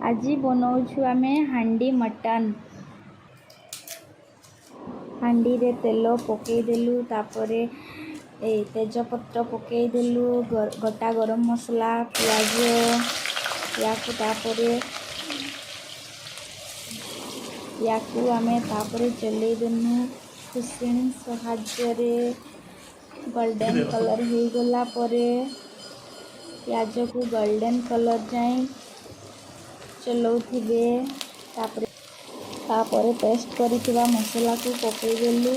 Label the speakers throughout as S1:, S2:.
S1: आज बनाऊछु आमे हांडी मटन। हांडी रे तेल पकई देलु तापरे तेजपत्र पकई देलु गोटा गरम मसला प्याज याकु तापरे याकु आमे तापरे चले देनु खुसणी सहायरे गोल्डन कलर हो गला परे प्याज को गोल्डन कलर जाए चलाउथिबे तापरे पेस्ट करिथिबा मसला को पकई देलु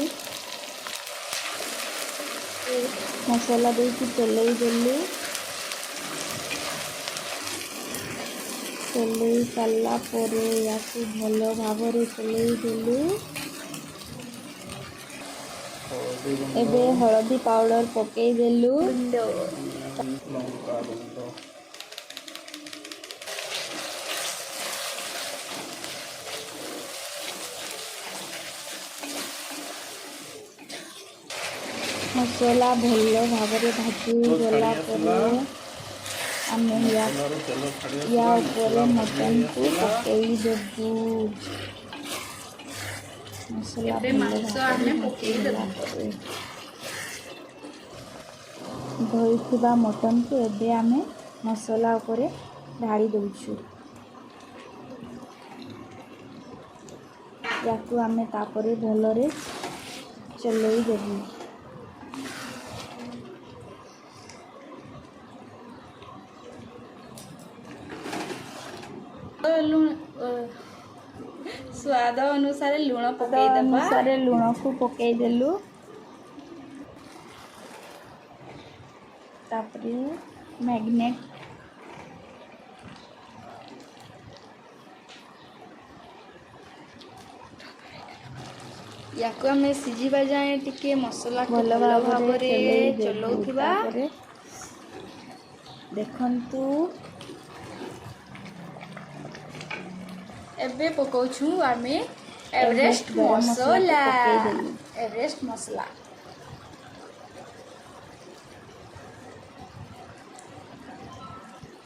S1: मसला देकी चलई देलु चलई सारा परे याकु भलो भावरे चलई देलु एबे हळदी पाउडर पकई देलु मसला भलो भावरे भाजी गला परे आमे या ऊपर मटन को पकई देबु मसला धोईथिबा मटन को एबे आमे मसला ऊपर ढाली दउछु याकु आमे तापरे भलरे चलई देबु स्वाद अनुसार लुण पकई देबा अनुसार लुण को पकई देलु तापरे मैग्नेट याको हमें सिजिबा जाए टिके मसला को भलो भाबरे चलौथिबा देखंतु एबे पकोछु आमे एवरेस्ट मसला एवरेस्ट मसला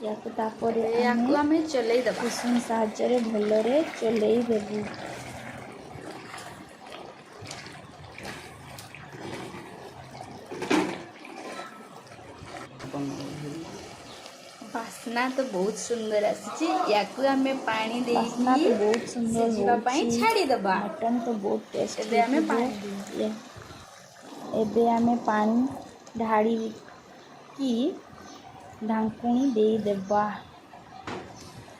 S1: याकु तापरे याकु आमे चलई दबा कुसुम साहायरे भलरे चलई देबु वासना तो बहुत सुंदर आसी याकु हमें पानी दे वासना तो बहुत सुंदर सिजिबा पई छाड़ी दबा मटन तो बहुत टेस्ट एबे हमें पानी एबे हमें पानी ढाड़ी की ढांकुणी दे देबा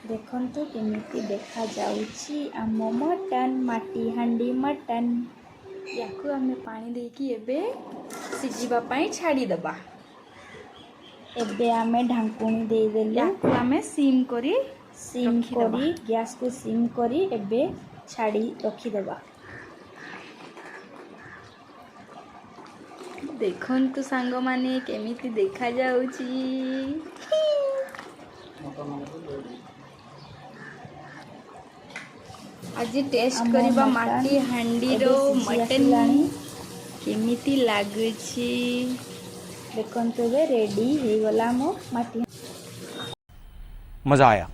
S1: देखंतु केमिति देखा जाउची आम मटन माटी हांडी मटन याकु हमें पानी दे की एबे सिजिबा पई छाड़ी दबा एबे आमे ढांकुणी दे देलु याकु आमे सिम करी गैस को सिम करी एबे छाड़ी रखी देबा देखंतु सांग माने केमिति देखा जाउची आज टेस्ट करिबा माटी हांडी रो मटन केमिति लागुची देखंतु बे रेडी हे गला मो माटी
S2: मजा आया।